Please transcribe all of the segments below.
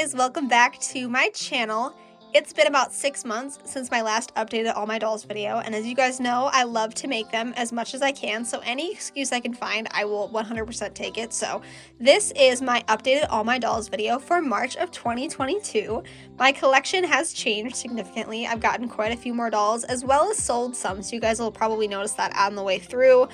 guys, welcome back to my channel. It's been about 6 months since my last updated all my dolls video, and as you guys know, I love to make them as much as I can, so any excuse I can find, I will 100% take it. So this is my updated all my dolls video for March of 2022. My collection has changed significantly. I've gotten quite a few more dolls, as well as sold some, so you guys will probably notice that on the way through.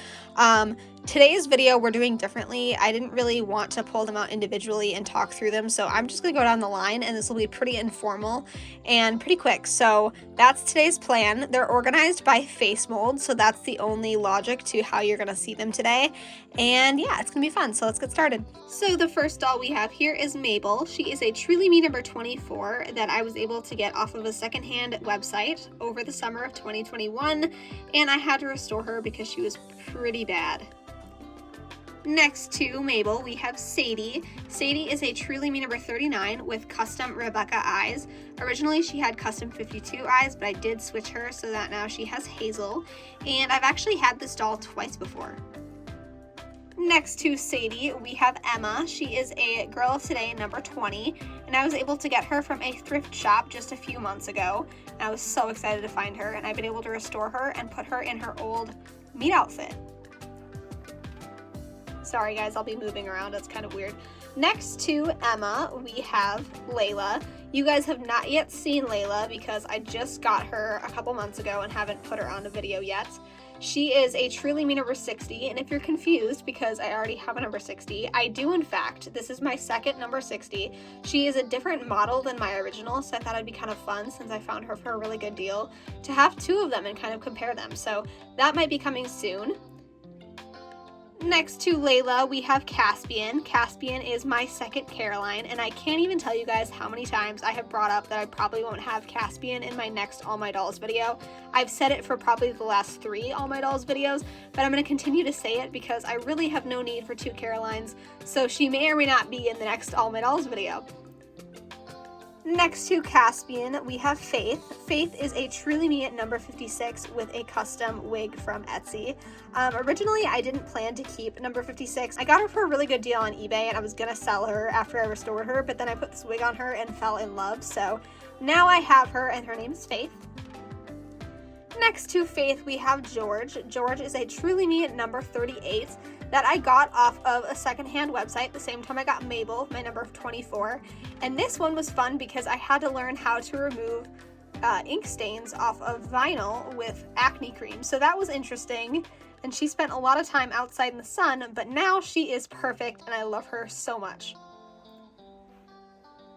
Today's video we're doing differently. I didn't really want to pull them out individually and talk through them, so I'm just gonna go down the line, and this will be pretty informal and pretty quick. So that's today's plan. They're organized by face mold, so that's the only logic to how you're gonna see them today. And yeah, it's gonna be fun, so let's get started. So the first doll we have here is Mabel. She is a Truly Me number 24 that I was able to get off of a secondhand website over the summer of 2021, and I had to restore her because she was pretty bad. Next to Mabel, we have Sadie. Sadie is a Truly Me number 39 with custom Rebecca eyes. Originally, she had custom 52 eyes, but I did switch her so that now she has Hazel. And I've actually had this doll twice before. Next to Sadie, we have Emma. She is a Girl of Today number 20, and I was able to get her from a thrift shop just a few months ago. And I was so excited to find her, and I've been able to restore her and put her in her old meat outfit. Sorry guys, I'll be moving around, it's kind of weird. Next to Emma, we have Layla. You guys have not yet seen Layla because I just got her a couple months ago and haven't put her on a video yet. She is a Truly Me number 60, and if you're confused because I already have a number 60, I do in fact. This is my second number 60. She is a different model than my original, so I thought it'd be kind of fun since I found her for a really good deal to have two of them and kind of compare them. So that might be coming soon. Next to Layla, we have Caspian. Caspian is my second Caroline, and I can't even tell you guys how many times I have brought up that I probably won't have Caspian in my next All My Dolls video. I've said it for probably the last 3 All My Dolls videos, but I'm going to continue to say it because I really have no need for 2 Carolines, so she may or may not be in the next All My Dolls video. Next to Caspian, we have Faith. Faith is a Truly Me at number 56 with a custom wig from Etsy. Originally, I didn't plan to keep number 56. I got her for a really good deal on eBay, and I was gonna sell her after I restored her, but then I put this wig on her and fell in love, so now I have her, and her name is Faith. Next to Faith, we have George. George is a Truly Me at number 38 that I got off of a secondhand website the same time I got Mabel, my number 24. And this one was fun because I had to learn how to remove ink stains off of vinyl with acne cream. So that was interesting. And she spent a lot of time outside in the sun, but now she is perfect and I love her so much.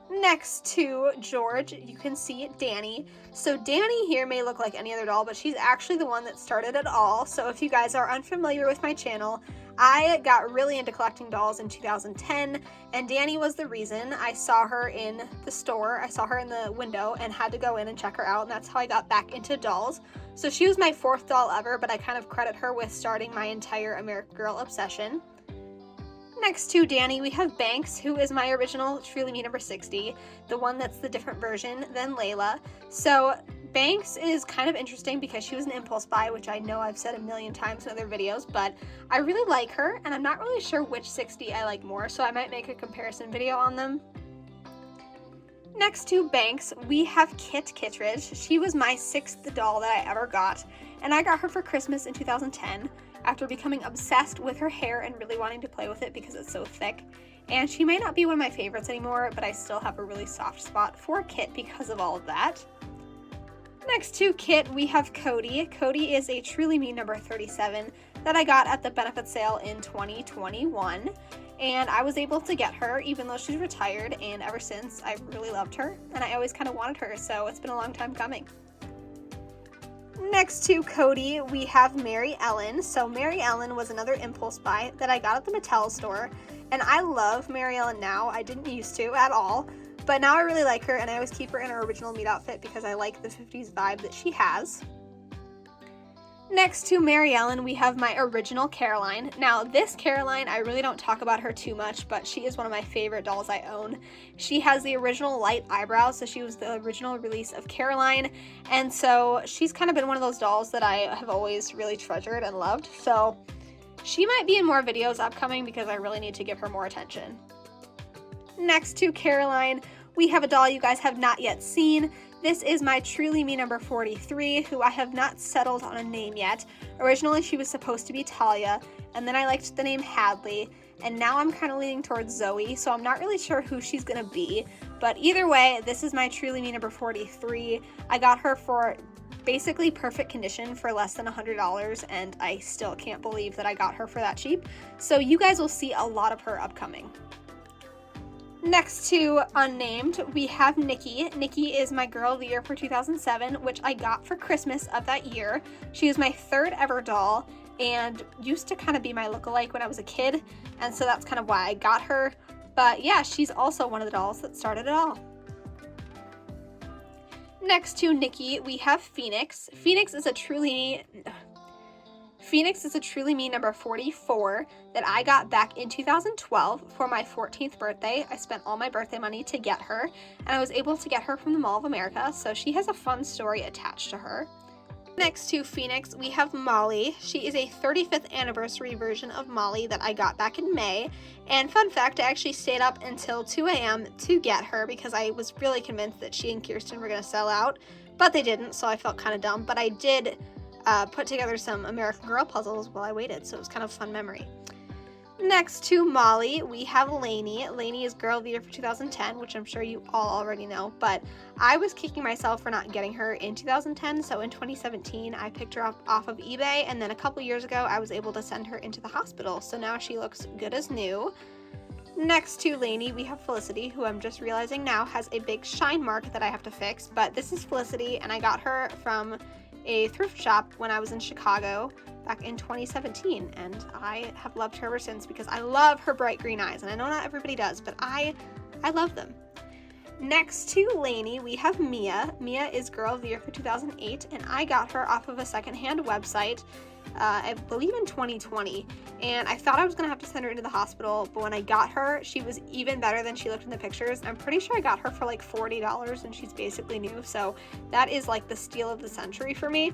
Next to George, you can see Danny. So Danny here may look like any other doll, but she's actually the one that started it all. So if you guys are unfamiliar with my channel, I got really into collecting dolls in 2010, and Danny was the reason. I saw her in the store, I saw her in the window, and had to go in and check her out, and that's how I got back into dolls. So she was my 4th doll ever, but I kind of credit her with starting my entire American Girl obsession. Next to Danny, we have Banks, who is my original Truly Me number 60, the one that's the different version than Layla. So Banks is kind of interesting because she was an impulse buy, which I know I've said a million times in other videos, but I really like her, and I'm not really sure which 60 I like more, so I might make a comparison video on them. Next to Banks, we have Kit Kittredge. She was my 6th doll that I ever got, and I got her for Christmas in 2010 after becoming obsessed with her hair and really wanting to play with it because it's so thick. And she might not be one of my favorites anymore, but I still have a really soft spot for Kit because of all of that. Next to Kit, we have Cody. Cody is a Truly Me number 37 that I got at the benefit sale in 2021. And I was able to get her even though she's retired, and ever since I've really loved her, and I always kind of wanted her, so it's been a long time coming. Next to Cody, we have Mary Ellen. So Mary Ellen was another impulse buy that I got at the Mattel store, and I love Mary Ellen now. I didn't used to at all, but now I really like her, and I always keep her in her original meat outfit because I like the 50s vibe that she has. Next to Mary Ellen, we have my original Caroline. Now, this Caroline, I really don't talk about her too much, but she is one of my favorite dolls I own. She has the original light eyebrows, so she was the original release of Caroline, and so she's kind of been one of those dolls that I have always really treasured and loved, so she might be in more videos upcoming because I really need to give her more attention. Next to Caroline, we have a doll you guys have not yet seen. This is my Truly Me number 43, who I have not settled on a name yet. Originally, she was supposed to be Talia, and then I liked the name Hadley, and now I'm kind of leaning towards Zoe, so I'm not really sure who she's gonna be. But either way, this is my Truly Me number 43. I got her for basically perfect condition for less than $100, and I still can't believe that I got her for that cheap. So you guys will see a lot of her upcoming. Next to unnamed, we have Nikki. Nikki is my girl of the year for 2007, which I got for Christmas of that year. She is my third ever doll and used to kind of be my lookalike when I was a kid, and so that's kind of why I got her. But yeah, she's also one of the dolls that started it all. Next to Nikki, we have Phoenix. Phoenix is a Truly Me number 44 that I got back in 2012 for my 14th birthday. I spent all my birthday money to get her, and I was able to get her from the Mall of America, so she has a fun story attached to her. Next to Phoenix, we have Molly. She is a 35th anniversary version of Molly that I got back in May. And fun fact, I actually stayed up until 2 a.m. to get her because I was really convinced that she and Kirsten were going to sell out, but they didn't, so I felt kind of dumb. But I did put together some American Girl puzzles while I waited, so it was kind of a fun memory. Next to Molly, we have Lainey. Lainey is Girl of the Year for 2010, which I'm sure you all already know, but I was kicking myself for not getting her in 2010, so in 2017, I picked her up off of eBay, and then a couple years ago, I was able to send her into the hospital, so now she looks good as new. Next to Lainey, we have Felicity, who I'm just realizing now has a big shine mark that I have to fix, but this is Felicity, and I got her from a thrift shop when I was in Chicago back in 2017, and I have loved her ever since because I love her bright green eyes, and I know not everybody does, but I love them. Next to Lainey, we have Mia. Mia is Girl of the Year for 2008, and I got her off of a secondhand website, I believe in 2020, and I thought I was gonna have to send her into the hospital, but when I got her, she was even better than she looked in the pictures. I'm pretty sure I got her for like $40, and she's basically new, so that is like the steal of the century for me.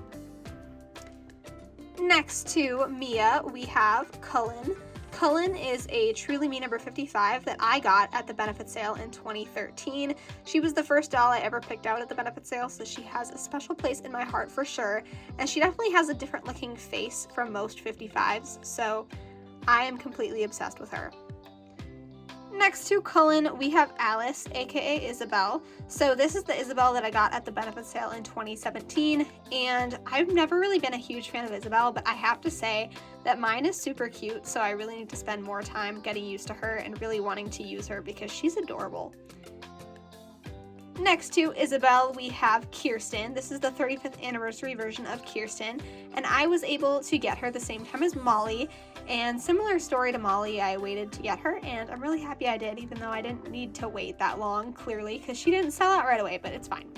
Next to Mia, we have Cullen. Cullen is a Truly Me number 55 that I got at the benefit sale in 2013. She was the first doll I ever picked out at the benefit sale, so she has a special place in my heart for sure, and she definitely has a different looking face from most 55s, so I am completely obsessed with her. Next to Cullen, we have Alice, aka Isabel. So this is the Isabel that I got at the benefit sale in 2017, and I've never really been a huge fan of Isabel, but I have to say that mine is super cute, so I really need to spend more time getting used to her and really wanting to use her because she's adorable. Next to Isabel, we have Kirsten. This is the 35th anniversary version of Kirsten, and I was able to get her the same time as Molly, and similar story to Molly, I waited to get her, and I'm really happy I did, even though I didn't need to wait that long, clearly, because she didn't sell out right away, but it's fine.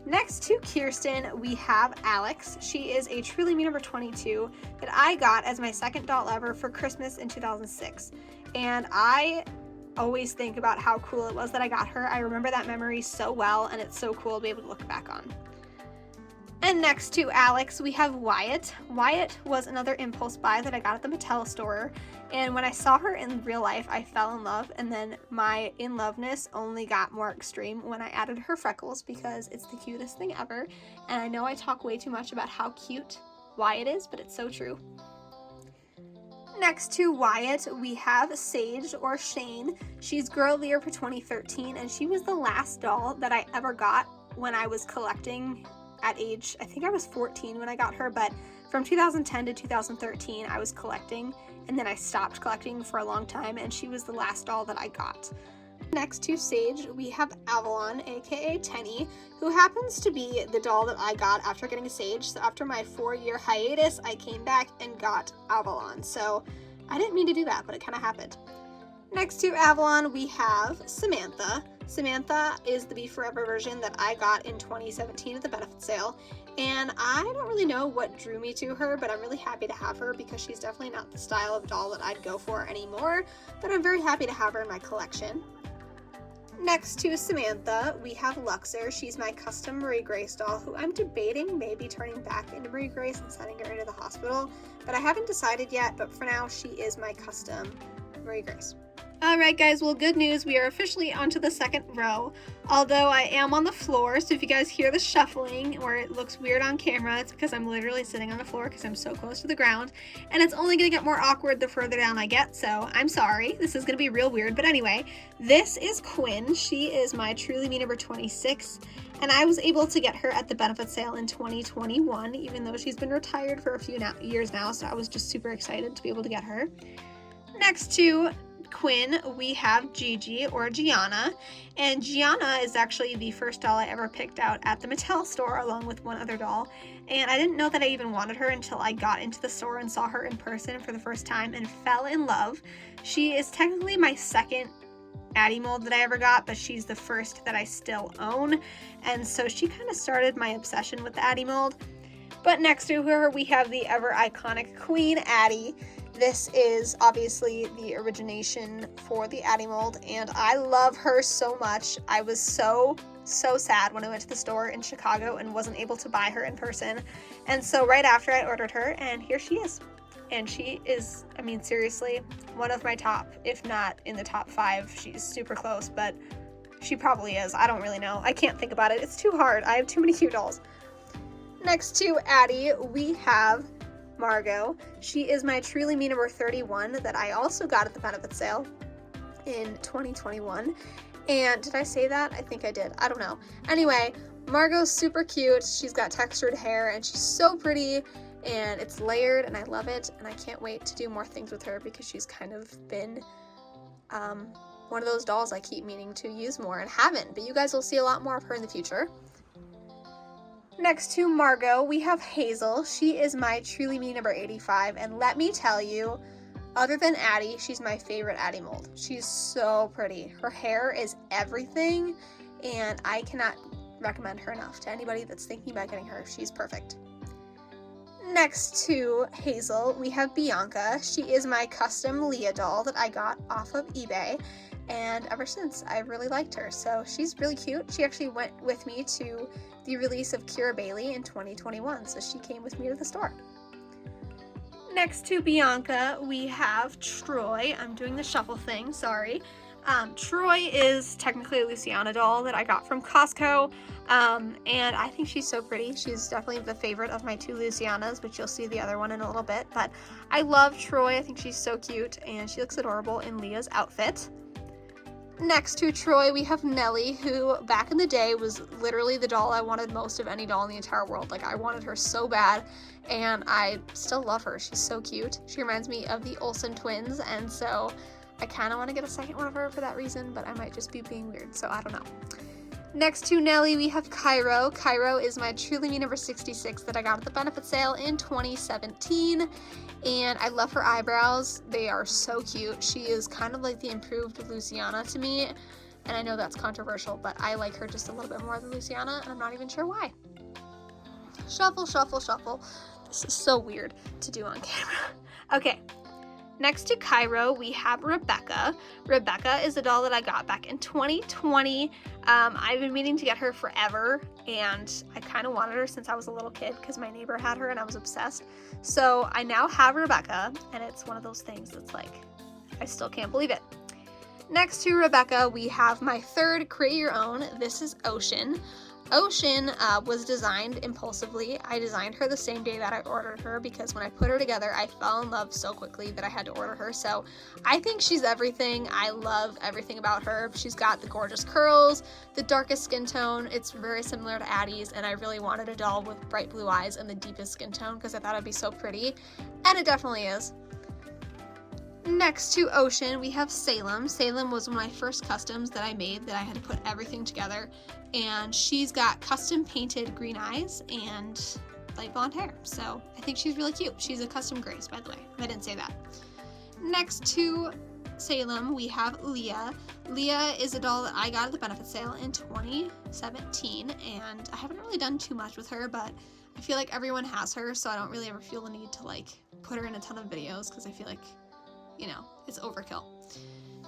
Next to Kirsten, we have Alex. She is a Truly Me number 22 that I got as my second doll ever for Christmas in 2006, and I always think about how cool it was that I got her. I remember that memory so well, and it's so cool to be able to look back on. And next to Alex, we have Wyatt. Wyatt was another impulse buy that I got at the Mattel store, and when I saw her in real life, I fell in love, and then my in-loveness only got more extreme when I added her freckles because it's the cutest thing ever, and I know I talk way too much about how cute Wyatt is, but it's so true. Next to Wyatt, we have Sage, or Shane. She's Girl of the Year for 2013, and she was the last doll that I ever got when I was collecting at age, I think I was 14 when I got her, but from 2010 to 2013, I was collecting, and then I stopped collecting for a long time, and she was the last doll that I got. Next to Sage, we have Avalon, aka Tenny, who happens to be the doll that I got after getting Sage. So after my 4-year hiatus, I came back and got Avalon. So I didn't mean to do that, but it kind of happened. Next to Avalon, we have Samantha. Samantha is the Be Forever version that I got in 2017 at the benefit sale, and I don't really know what drew me to her, but I'm really happy to have her because she's definitely not the style of doll that I'd go for anymore, but I'm very happy to have her in my collection. Next to Samantha, we have Luxor. She's my custom Marie Grace doll, who I'm debating maybe turning back into Marie Grace and sending her into the hospital, but I haven't decided yet, but for now, she is my custom Marie Grace. Alright guys, well good news, we are officially onto the second row. Although I am on the floor, so if you guys hear the shuffling or it looks weird on camera, it's because I'm literally sitting on the floor because I'm so close to the ground. And it's only going to get more awkward the further down I get, so I'm sorry. This is going to be real weird. But anyway, this is Quinn. She is my Truly Me number 26. And I was able to get her at the benefit sale in 2021, even though she's been retired for a few years now. So I was just super excited to be able to get her. Next to Quinn, we have Gigi, or Gianna, and Gianna is actually the first doll I ever picked out at the Mattel store along with one other doll, and I didn't know that I even wanted her until I got into the store and saw her in person for the first time and fell in love. She is technically my second Addy mold that I ever got, but she's the first that I still own, and so she kind of started my obsession with the Addy mold. But next to her, we have the ever iconic Queen Addy. This is obviously the origination for the Addy mold, and I love her so much. I was so sad when I went to the store in Chicago and wasn't able to buy her in person. And so right after I ordered her, and here she is. And she is, I mean, seriously, one of my top, if not in the top 5. She's super close, but she probably is. I don't really know. I can't think about it. It's too hard. I have too many cute dolls. Next to Addy, we have Margot. She is my Truly Me number 31 that I also got at the benefit sale in 2021. And did I say that? I think I did. I don't know. Anyway, Margot's super cute. She's got textured hair and she's so pretty and it's layered and I love it. And I can't wait to do more things with her because she's kind of been one of those dolls I keep meaning to use more and haven't. But you guys will see a lot more of her in the future. Next to Margot, we have Hazel. She is my Truly Me number 85, and let me tell you, other than Addy, she's my favorite Addy mold. She's so pretty. Her hair is everything, and I cannot recommend her enough to anybody that's thinking about getting her. She's perfect. Next to Hazel, we have Bianca. She is my custom Leah doll that I got off of eBay, and ever since, I've really liked her. So she's really cute. She actually went with me to the release of Kira Bailey in 2021, so she came with me to the store. Next to Bianca, we have Troy. I'm doing the shuffle thing, sorry. Troy is technically a Luciana doll that I got from Costco, and I think she's so pretty. She's definitely the favorite of my 2 Lucianas, which you'll see the other one in a little bit, but I love Troy. I think she's so cute, and she looks adorable in Leah's outfit. Next to Troy, we have Nellie, who back in the day was literally the doll I wanted most of any doll in the entire world. Like, I wanted her so bad, and I still love her. She's so cute. She reminds me of the Olsen twins, and so I kind of want to get a second one of her for that reason, but I might just be being weird, so I don't know. Next to Nellie, we have Cairo. Cairo is my Truly Me number 66 that I got at the benefit sale in 2017. And I love her eyebrows. They are so cute. She is kind of like the improved Luciana to me. And I know that's controversial, but I like her just a little bit more than Luciana, and I'm not even sure why. Shuffle, shuffle, shuffle. This is so weird to do on camera. Okay. Next to Cairo, we have Rebecca. Rebecca is a doll that I got back in 2020. I've been meaning to get her forever, and I kind of wanted her since I was a little kid because my neighbor had her and I was obsessed. So I now have Rebecca, and it's one of those things that's like, I still can't believe it. Next to Rebecca, we have my third Create Your Own. This is Ocean. Ocean was designed impulsively. I designed her the same day that I ordered her because when I put her together, I fell in love so quickly that I had to order her. So I think she's everything. I love everything about her. She's got the gorgeous curls, the darkest skin tone. It's very similar to Addy's, and I really wanted a doll with bright blue eyes and the deepest skin tone because I thought it'd be so pretty, and it definitely is. Next to Ocean, we have Salem. Salem was one of my first customs that I made that I had to put everything together, and she's got custom painted green eyes and light blonde hair, so I think she's really cute. She's a custom Grace, by the way. I didn't say that. Next to Salem, we have Leah. Leah is a doll that I got at the benefit sale in 2017, and I haven't really done too much with her, but I feel like everyone has her, so I don't really ever feel the need to like put her in a ton of videos because I feel like, you know, it's overkill.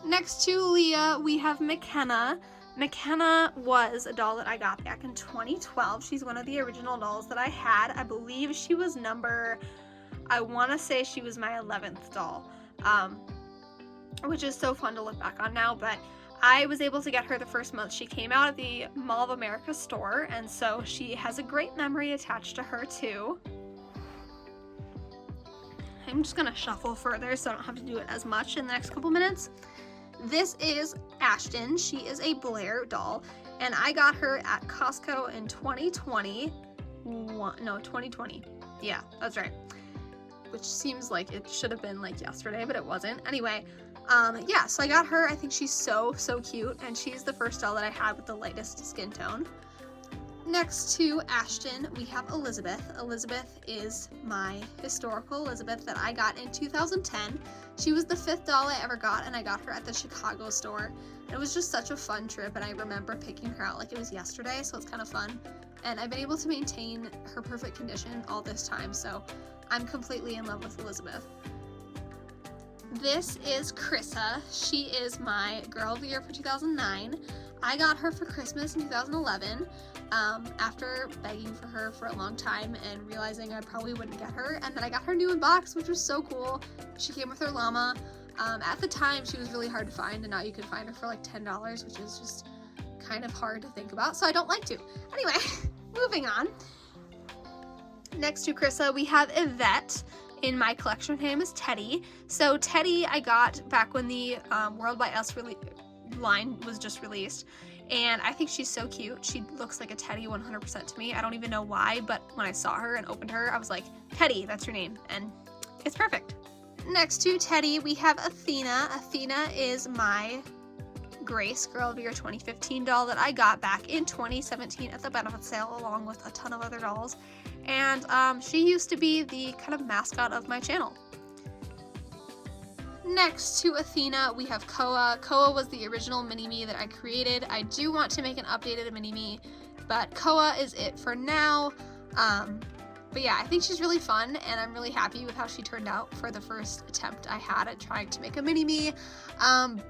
Next to Leah, we have McKenna. McKenna was a doll that I got back in 2012. She's one of the original dolls that I had. I believe she was I want to say she was my 11th doll. which is so fun to look back on now, but I was able to get her the first month she came out at the Mall of America store, and so she has a great memory attached to her too. I'm just gonna shuffle further so I don't have to do it as much in the next couple minutes. This is Ashton. She is a Blair doll, and I got her at Costco in 2020. No, 2020. Yeah, that's right. Which seems like it should have been like yesterday, but it wasn't. Anyway, yeah, so I got her. I think she's so cute, and she's the first doll that I had with the lightest skin tone. Next to Ashton, we have Elizabeth. Elizabeth is my historical Elizabeth that I got in 2010. She was the 5th doll I ever got, and I got her at the Chicago store. It was just such a fun trip, and I remember picking her out like it was yesterday, so it's kind of fun. And I've been able to maintain her perfect condition all this time, so I'm completely in love with Elizabeth. This is Krissa. She is my Girl of the Year for 2009. I got her for Christmas in 2011 after begging for her for a long time and realizing I probably wouldn't get her. And then I got her new in box, which was so cool. She came with her llama. At the time, she was really hard to find, and now you can find her for like $10, which is just kind of hard to think about, so I don't like to. Anyway, moving on. Next to Krissa, we have Yvette. In my collection, her name is Teddy. So Teddy I got back when the World by Us line was just released, and I think she's so cute. She looks like a Teddy 100% to me. I don't even know why, but when I saw her and opened her, I was like, Teddy, that's your name, and it's perfect. Next to Teddy, we have Athena. Athena is my Grace Girl of the Year 2015 doll that I got back in 2017 at the benefit sale, along with a ton of other dolls. And she used to be the kind of mascot of my channel. Next to Athena, we have Koa. Koa was the original mini-me that I created. I do want to make an updated mini-me, but Koa is it for now. But yeah, I think she's really fun, and I'm really happy with how she turned out for the first attempt I had at trying to make a mini-me.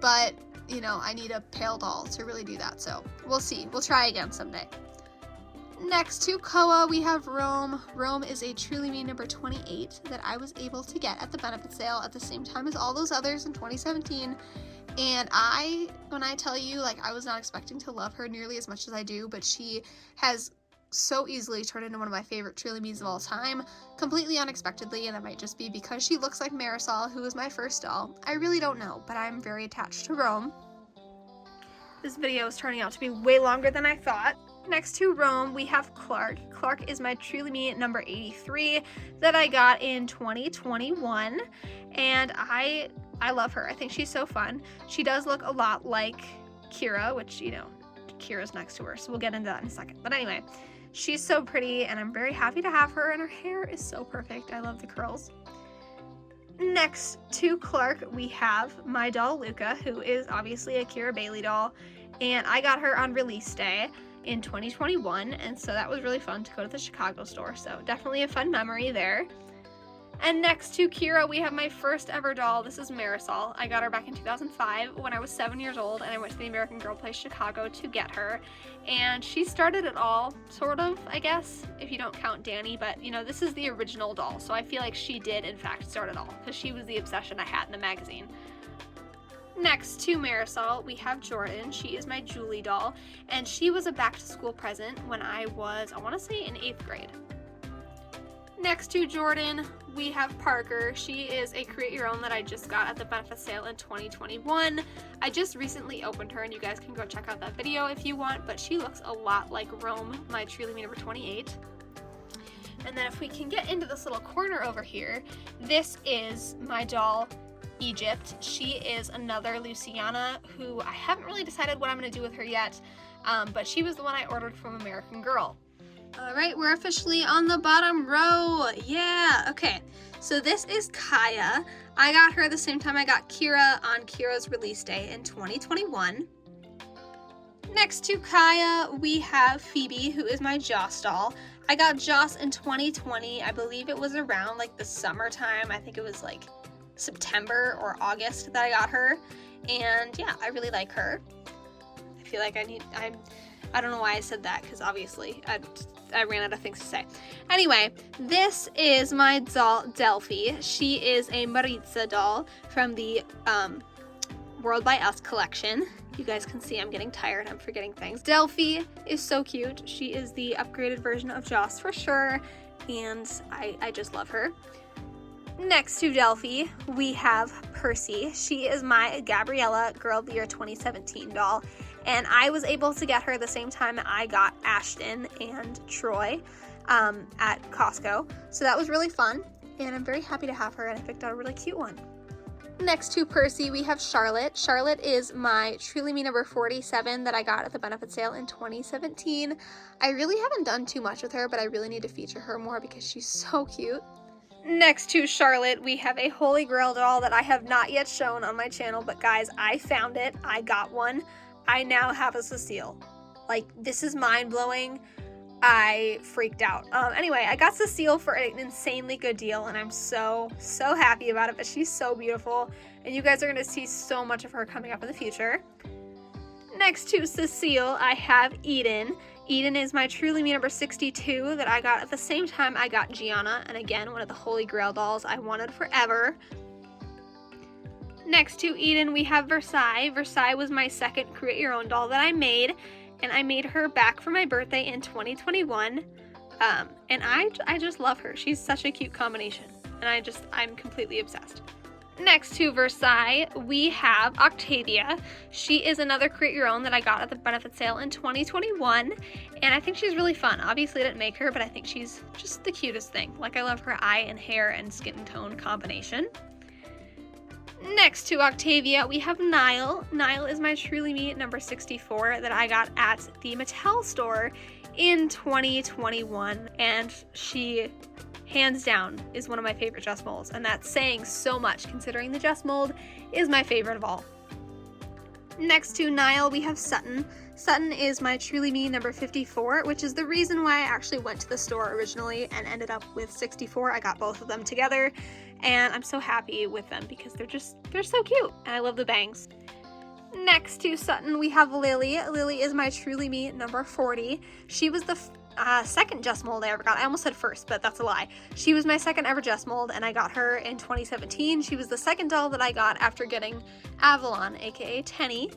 But, you know, I need a pale doll to really do that, so we'll see. We'll try again someday. Next to Koa, we have Rome. Rome is a Truly Me number 28 that I was able to get at the benefit sale at the same time as all those others in 2017. And when I tell you, like, I was not expecting to love her nearly as much as I do, but she has so easily turned into one of my favorite Truly Me's of all time, completely unexpectedly, and that might just be because she looks like Marisol, who was my first doll. I really don't know, but I'm very attached to Rome. This video is turning out to be way longer than I thought. Next to Rome, we have Clark. Clark is my Truly Me number 83 that I got in 2021, and I love her. I think she's so fun. She does look a lot like Kira, which, you know, Kira's next to her, so we'll get into that in a second. But anyway, she's so pretty, and I'm very happy to have her, and her hair is so perfect. I love the curls. Next to Clark, we have my doll Luca, who is obviously a Kira Bailey doll, and I got her on release day in 2021, and so that was really fun to go to the Chicago store, so definitely a fun memory there. And next to Kira, we have my first ever doll. This is Marisol. I got her back in 2005 when I was 7 years old, and I went to the American Girl Place Chicago to get her. And she started it all, sort of, I guess, if you don't count Danny. But, you know, this is the original doll, so I feel like she did, in fact, start it all, because she was the obsession I had in the magazine. Next to Marisol, we have Jordan. She is my Julie doll, and she was a back-to-school present when I was, I want to say, in 8th grade. Next to Jordan, we have Parker. She is a Create Your Own that I just got at the benefit sale in 2021. I just recently opened her, and you guys can go check out that video if you want, but she looks a lot like Rome, my Truly Me number 28. And then if we can get into this little corner over here, this is my doll, Egypt. She is another Luciana who I haven't really decided what I'm going to do with her yet, but she was the one I ordered from American Girl. All right, we're officially on the bottom row. Yeah, okay. So this is Kaya. I got her the same time I got Kira on Kira's release day in 2021. Next to Kaya, we have Phoebe, who is my Joss doll. I got Joss in 2020. I believe it was around like the summertime. I think it was like September or August that I got her. And yeah, I really like her. I feel like I don't know why I said that, because obviously I ran out of things to say. Anyway, this is my doll, Delphi. She is a Maritza doll from the World by Us collection. You guys can see I'm getting tired, I'm forgetting things. Delphi is so cute. She is the upgraded version of Joss for sure, and I just love her. Next to Delphi, we have Percy. She is my Gabriella Girl of the Year 2017 doll, and I was able to get her the same time I got Ashton and Troy at Costco, so that was really fun, and I'm very happy to have her, and I picked out a really cute one. Next to Percy, we have Charlotte. Charlotte is my Truly Me number 47 that I got at the benefit sale in 2017. I really haven't done too much with her, but I really need to feature her more because she's so cute. Next to Charlotte, we have a Holy Grail doll that I have not yet shown on my channel, but guys, I found it. I got one. I now have a Cecile. Like, this is mind-blowing. I freaked out. Anyway, I got Cecile for an insanely good deal, and I'm so happy about it, but she's so beautiful, and you guys are going to see so much of her coming up in the future. Next to Cecile, I have Eden. Eden is my Truly Me number 62 that I got at the same time I got Gianna, and again, one of the Holy Grail dolls I wanted forever. Next to Eden, we have Versailles. Versailles was my second Create Your Own doll that I made, and I made her back for my birthday in 2021, and I just love her. She's such a cute combination, and I'm completely obsessed. Next to Versailles, we have Octavia. She is another Create Your Own that I got at the benefit sale in 2021, and I think she's really fun. Obviously I didn't make her, but I think she's just the cutest thing. Like, I love her eye and hair and skin tone combination. Next to Octavia, we have Nile. Nile is my Truly Me number 64 that I got at the Mattel store in 2021, and she, hands down, is one of my favorite Just molds, and that's saying so much considering the Just mold is my favorite of all. Next to Nile, we have Sutton. Sutton is my Truly Me number 54, which is the reason why I actually went to the store originally and ended up with 64. I got both of them together, and I'm so happy with them because they're so cute, and I love the bangs. Next to Sutton, we have Lily. Lily is my Truly Me number 40. She was the second Just mold I ever got. I almost said first, but that's a lie. She was my second ever Just mold, and I got her in 2017. She was the second doll that I got after getting Avalon, aka Tenny.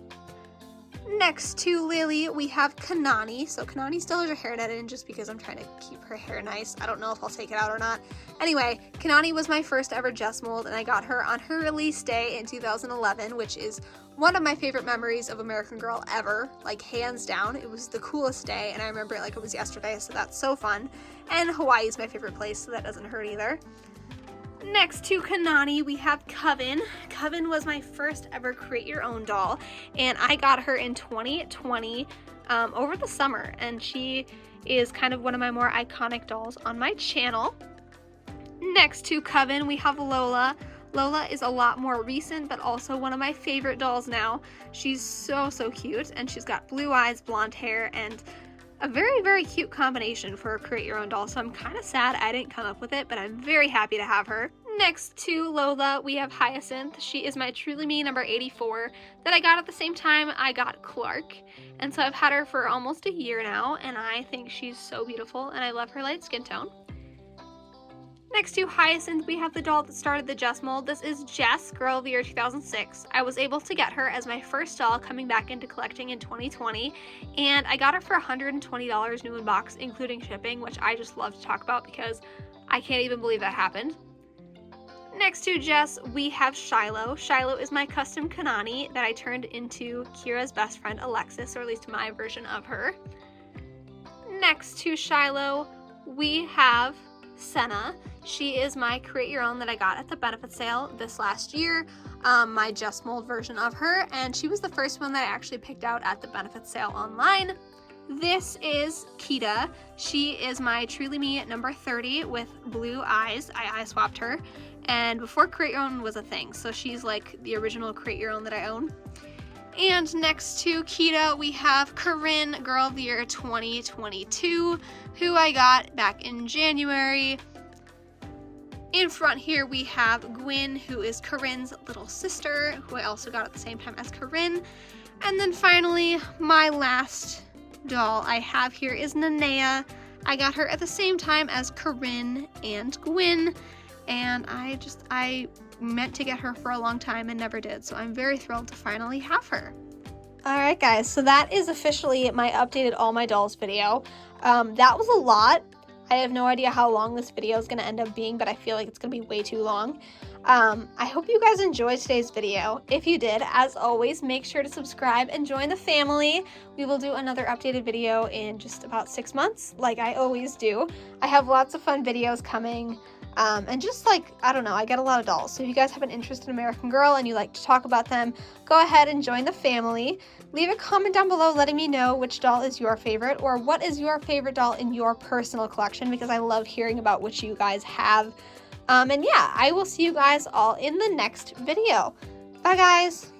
Next to Lily, we have Kanani. So Kanani still has her hair netted in just because I'm trying to keep her hair nice. I don't know if I'll take it out or not. Anyway, Kanani was my first ever Just mold, and I got her on her release day in 2011, which is one of my favorite memories of American Girl ever, like hands down. It was the coolest day, and I remember it like it was yesterday, so that's so fun. And Hawaii is my favorite place, so that doesn't hurt either. Next to Kanani, we have Coven. Coven was my first ever Create Your Own doll, and I got her in 2020 over the summer, and she is kind of one of my more iconic dolls on my channel. Next to Coven, we have Lola. Lola is a lot more recent, but also one of my favorite dolls now. She's so cute, and she's got blue eyes, blonde hair, and a very cute combination for a Create Your Own doll, so I'm kind of sad I didn't come up with it, but I'm very happy to have her. Next to Lola, we have Hyacinth. She is my Truly Me number 84 that I got at the same time I got Clark, and so I've had her for almost a year now, and I think she's so beautiful, and I love her light skin tone. Next to Hyacinth, we have the doll that started the Just mold. This is Jess, Girl of the Year 2006. I was able to get her as my first doll coming back into collecting in 2020, and I got her for $120 new in box, including shipping, which I just love to talk about because I can't even believe that happened. Next to Jess, we have Shiloh. Shiloh is my custom Kanani that I turned into Kira's best friend Alexis, or at least my version of her. Next to Shiloh, we have Senna. She is my Create Your Own that I got at the benefit sale this last year, my Just mold version of her, and she was the first one that I actually picked out at the benefit sale online. This is Kita. She is my Truly Me number 30 with blue eyes. I eye swapped her, and before Create Your Own was a thing, so she's like the original Create Your Own that I own. And next to Kita, we have Corinne, Girl of the Year 2022, who I got back in January. In front here, we have Gwyn, who is Corinne's little sister, who I also got at the same time as Corinne. And then finally, my last doll I have here is Nanea. I got her at the same time as Corinne and Gwyn. and I meant to get her for a long time and never did, so I'm very thrilled to finally have her. Alright guys, so that is officially my updated all my dolls video. That was a lot. I have no idea how long this video is going to end up being, but I feel like it's going to be way too long. I hope you guys enjoyed today's video. If you did, as always, make sure to subscribe and join the family. We will do another updated video in just about 6 months, like I always do. I have lots of fun videos coming. And just like, I don't know, I get a lot of dolls. So if you guys have an interest in American Girl and you like to talk about them, go ahead and join the family. Leave a comment down below letting me know which doll is your favorite, or what is your favorite doll in your personal collection, because I love hearing about which you guys have. And yeah, I will see you guys all in the next video. Bye guys!